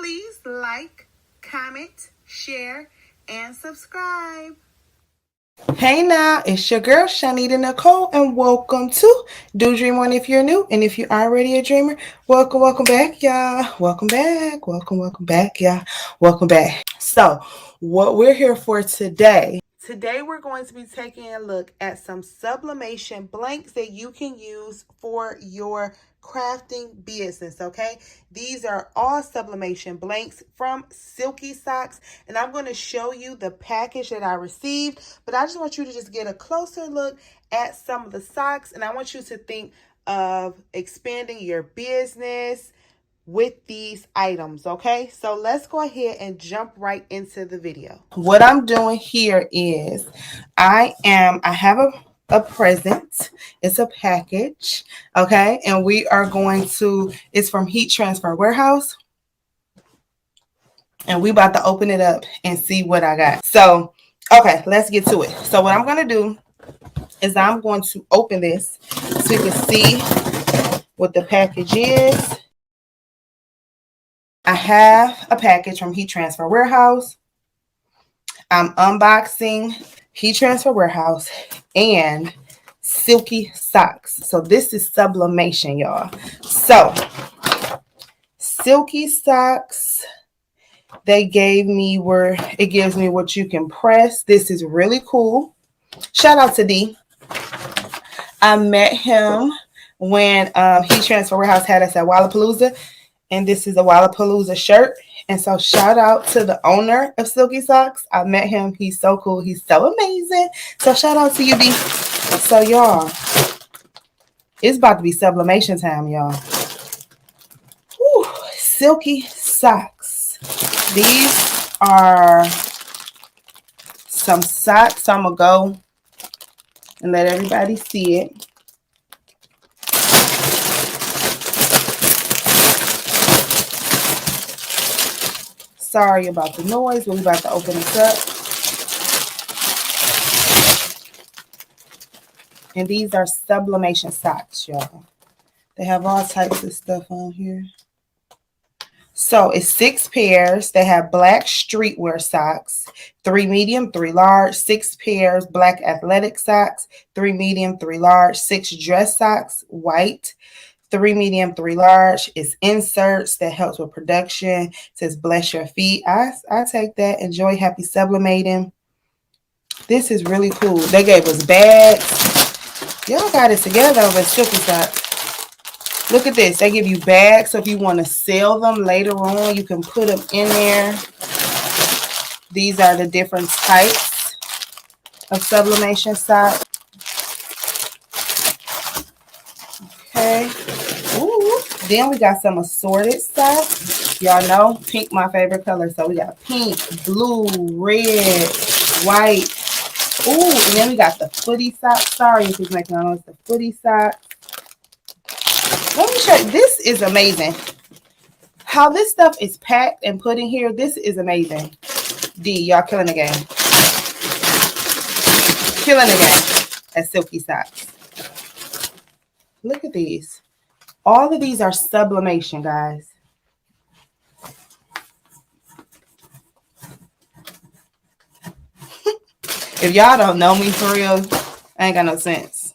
please like, comment, share, and subscribe. Hey now, it's your girl ChonitaNicole, and welcome to Do Dream On if you're new, and if you're already a dreamer, welcome back, y'all. Welcome back, y'all. Welcome back. So, what we're here for today we're going to be taking a look at some sublimation blanks that you can use for your crafting business, okay? These are all sublimation blanks from Silky Socks, and I'm going to show you the package that I received, but I just want you to just get a closer look at some of the socks, and I want you to think of expanding your business with these items, okay? So let's go ahead and jump right into the video. What I'm doing here is I have a present. It's a package, okay? And we are going to, it's from Heat Transfer Warehouse. And we about to open it up and see what I got. So, okay, let's get to it. So what I'm going to do is I'm going to open this so you can see what the package is. I have a package from Heat Transfer Warehouse. I'm unboxing Heat Transfer Warehouse and Silky Socks. So this is sublimation, y'all. So Silky Socks, it gives me what you can press. This is really cool. Shout out to D. I met him when Heat Transfer Warehouse had us at Wallapalooza. And this is a Wallapalooza shirt. And so shout out to the owner of Silky Socks. I met him. He's so cool. He's so amazing. So shout out to you, D. So y'all, it's about to be sublimation time, y'all. Whew, Silky Socks. These are some socks. So I'm going to go and let everybody see it. Sorry about the noise, but we're about to open this up. And these are sublimation socks, y'all. They have all types of stuff on here. So it's 6 pairs. They have black streetwear socks, 3 medium, 3 large, 6 pairs black athletic socks, 3 medium, 3 large, 6 dress socks, white, 3 medium, 3 large. It's inserts that helps with production. It says bless your feet. I take that. Enjoy, happy sublimating. This is really cool. They gave us bags. Y'all got it together over at Silky Socks. Look at this. They give you bags, so if you want to sell them later on, you can put them in there. These are the different types of sublimation socks. Okay. Ooh. Then we got some assorted socks. Y'all know pink my favorite color. So we got pink, blue, red, white. Ooh, and then we got the footy socks. Sorry if it's making noise. The footy socks. Let me show you. This is amazing. How this stuff is packed and put in here. This is amazing. D, y'all killing the game. Killing the game at Silky Socks. Look at these. All of these are sublimation, guys. If y'all don't know me for real, I ain't got no sense.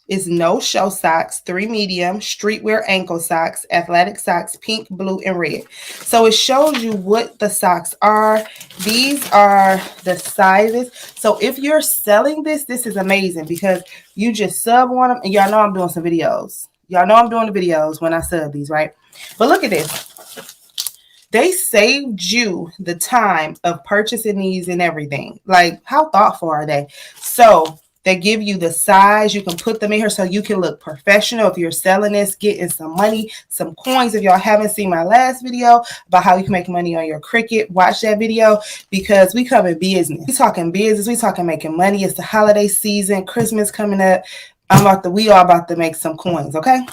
It's no-show socks, 3 medium, streetwear ankle socks, athletic socks, pink, blue, and red. So it shows you what the socks are. These are the sizes. So if you're selling this, this is amazing because you just sub on them. And y'all know I'm doing some videos. Y'all know I'm doing the videos when I sub these, right? But look at this. They saved you the time of purchasing these and everything. Like, how thoughtful are they? So they give you the size. You can put them in here so you can look professional if you're selling this, getting some money, some coins. If y'all haven't seen my last video about how you can make money on your Cricut, watch that video because we come in business. We talking business. We talking making money. It's the holiday season. Christmas coming up. We all about to make some coins, okay?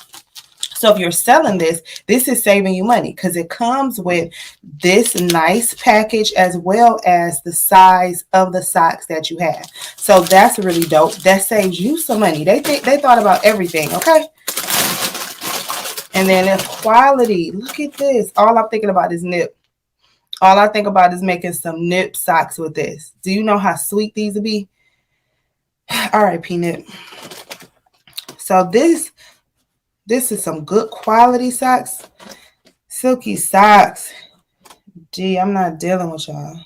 So if you're selling this, this is saving you money because it comes with this nice package as well as the size of the socks that you have. So that's really dope. That saves you some money. They thought about everything, okay? And then the quality. Look at this. All I'm thinking about is nip. All I think about is making some nip socks with this. Do you know how sweet these would be? All right, Peanut. So this is some good quality socks. Silky Socks. Gee, I'm not dealing with y'all.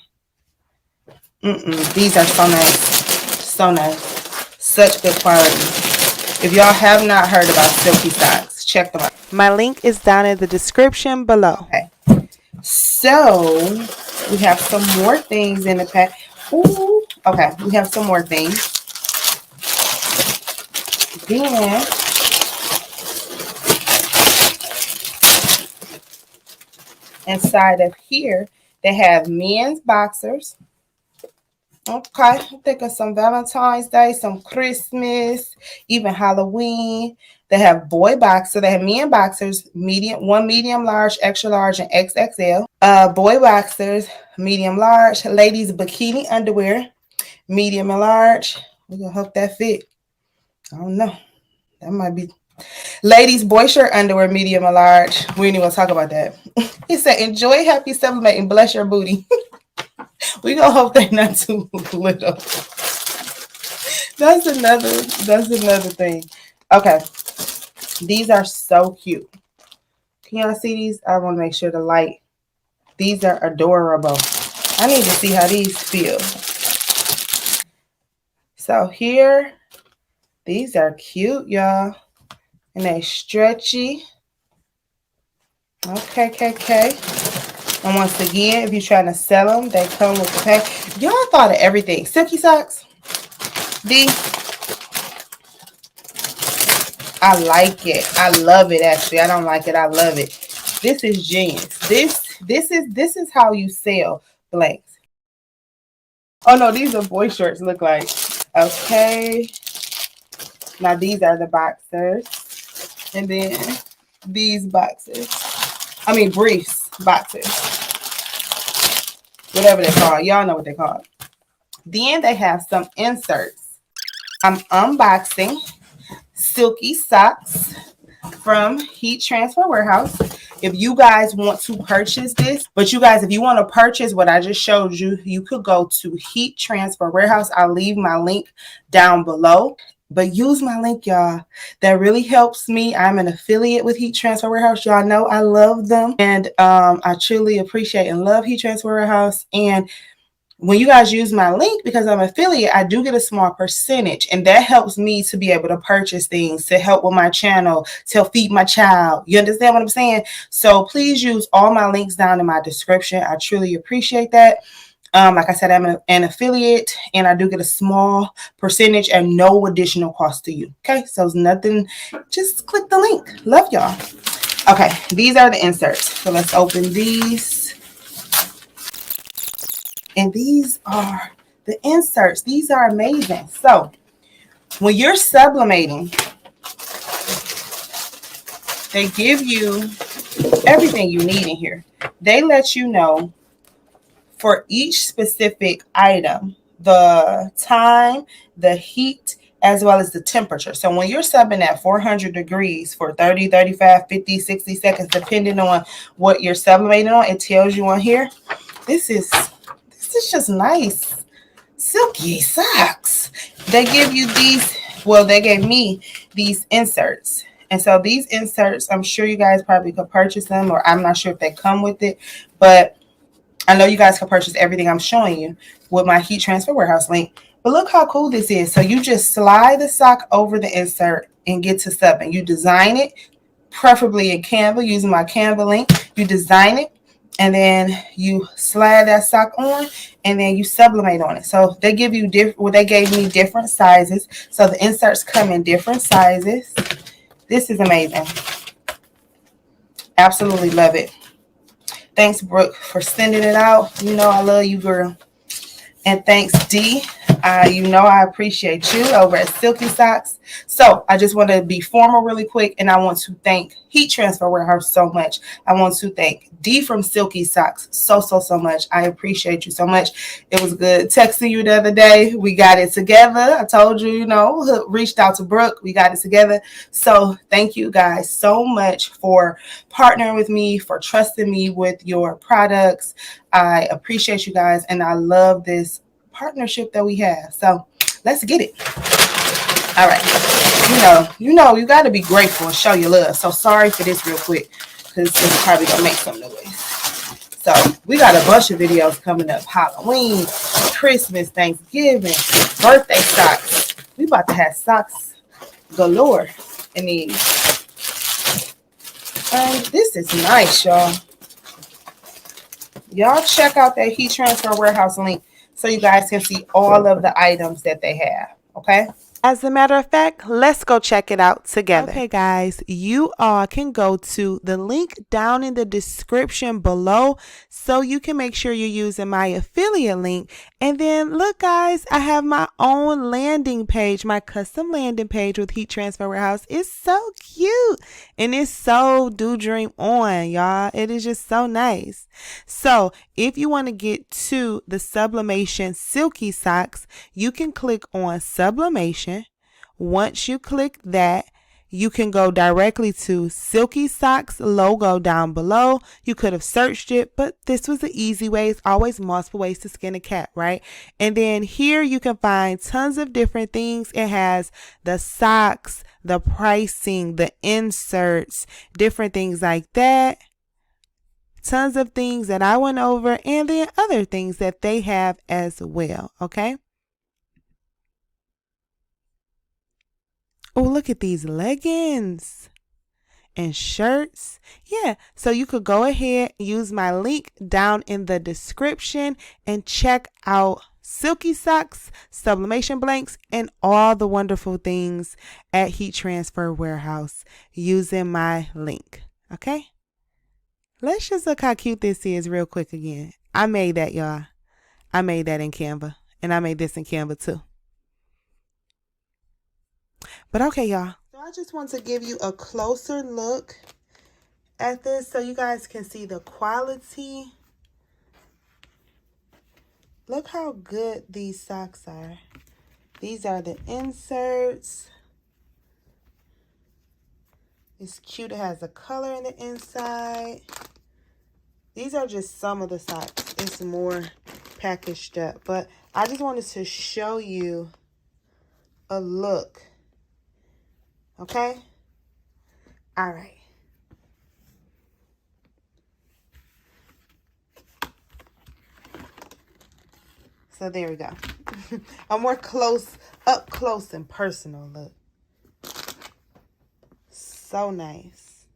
These are so nice. So nice. Such good quality. If y'all have not heard about Silky Socks, check them out. My link is down in the description below. Okay. So we have some more things in the pack. Ooh. Okay, we have some more things. Then inside of here, they have men's boxers. Okay, think of some Valentine's Day, some Christmas, even Halloween. They have boy boxers. They have men boxers, one medium large, extra large, and XXL. Boy boxers, medium large. Ladies bikini underwear, medium and large. We're gonna hope that fit. I don't know. That might be. Ladies boy shirt underwear, medium and large. We ain't even gonna talk about that. He said, "Enjoy happy sublimating. Bless your booty." We gonna hope they're not too little. That's another thing. Okay. These are so cute. Can y'all see these? I want to make sure the light. These are adorable. I need to see how these feel. So here, these are cute, y'all. And they stretchy. Okay. And once again, if you're trying to sell them, they come with the pack. Y'all thought of everything. Silky Socks. I like it. I love it, actually. I don't like it. I love it. This is genius. This is how you sell blanks. Oh, no, these are boy shorts look like. Okay. Now, these are the boxers. And then these boxers. I mean, briefs. Boxers. Whatever they're called. Y'all know what they're called. Then they have some inserts. I'm unboxing Silky Socks from Heat Transfer Warehouse. If you guys want to purchase this, but you guys, if you want to purchase what I just showed you, you could go to Heat Transfer Warehouse. I'll leave my link down below. But use my link, y'all. That really helps me. I'm an affiliate with Heat Transfer Warehouse. Y'all know I love them. And I truly appreciate and love Heat Transfer Warehouse. And when you guys use my link, because I'm an affiliate, I do get a small percentage. And that helps me to be able to purchase things, to help with my channel, to feed my child. You understand what I'm saying? So please use all my links down in my description. I truly appreciate that. Like I said, I'm an affiliate, and I do get a small percentage and no additional cost to you. Okay, so it's nothing. Just click the link. Love y'all. Okay, these are the inserts. So let's open these. And these are the inserts. These are amazing. So when you're sublimating, they give you everything you need in here. They let you know for each specific item, the time, the heat, as well as the temperature. So when you're subbing at 400 degrees for 30, 35, 50, 60 seconds, depending on what you're sublimating on, it tells you on here. This is just nice. Silky Socks. They give you these, well, they gave me these inserts. And so these inserts, I'm sure you guys probably could purchase them, or I'm not sure if they come with it, but I know you guys can purchase everything I'm showing you with my Heat Transfer Warehouse link. But look how cool this is. So you just slide the sock over the insert and get to subbing. You design it, preferably in Canva, using my Canva link. You design it, and then you slide that sock on, and then you sublimate on it. So they give you they gave me different sizes. So the inserts come in different sizes. This is amazing. Absolutely love it. Thanks, Brooke, for sending it out. You know I love you, girl. And thanks, D. You know I appreciate you over at Silky Socks. So I just want to be formal really quick, and I want to thank Heat Transfer Warehouse so much. I want to thank D from Silky Socks so much. I appreciate you so much. It was good texting you the other day. We got it together. I told you, you know, reached out to Brooke. We got it together. So thank you guys so much for partnering with me, for trusting me with your products. I appreciate you guys, and I love this partnership that we have. So let's get it. All right. You got to be grateful and show your love. So sorry for this real quick, because this is probably going to make some noise. So we got a bunch of videos coming up. Halloween, Christmas, Thanksgiving, birthday socks. We about to have socks galore in these. And this is nice, y'all. Y'all check out that Heat Transfer Warehouse link so you guys can see all of the items that they have, okay? As a matter of fact, let's go check it out together. Okay, guys, you all can go to the link down in the description below so you can make sure you're using my affiliate link. And then look, guys, I have my own landing page, my custom landing page with Heat Transfer Warehouse. It's so cute and it's so do dream on, y'all. It is just so nice. So if you want to get to the Sublimation Silky Socks, you can click on Sublimation. Once you click that, you can go directly to Silky Socks logo down below. You could have searched it, but this was the easy way. It's always multiple ways to skin a cat, right? And then here you can find tons of different things. It has the socks, the pricing, the inserts, different things like that. Tons of things that I went over, and then other things that they have as well, okay? Oh, look at these leggings and shirts. Yeah, so you could go ahead, use my link down in the description and check out Silky Socks, Sublimation Blanks, and all the wonderful things at Heat Transfer Warehouse using my link, okay? Let's just look how cute this is real quick again. I made that, y'all. I made that in Canva, and I made this in Canva too. But okay, y'all. So I just want to give you a closer look at this so you guys can see the quality. Look how good these socks are. These are the inserts. It's cute. It has a color in the inside. These are just some of the socks. It's more packaged up. But I just wanted to show you a look. Okay? All right. So there we go. A more up close and personal look. So nice.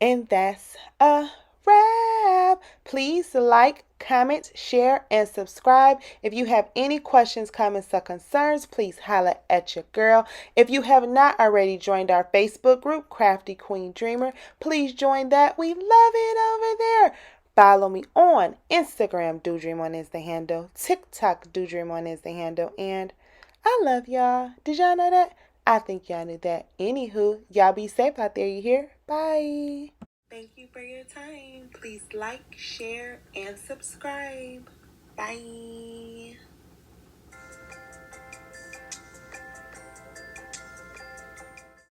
And that's a wrap. Please like, comment, share, and subscribe. If you have any questions, comments, or concerns, please holler at your girl. If you have not already joined our Facebook group, Crafty Queen Dreamer, please join that. We love it over there. Follow me on Instagram, Do Dream On is the handle. TikTok, Do Dream On is the handle. And I love y'all. Did y'all know that? I think y'all knew that. Anywho, y'all be safe out there, you hear? Bye. Thank you for your time. Please like, share, and subscribe. Bye.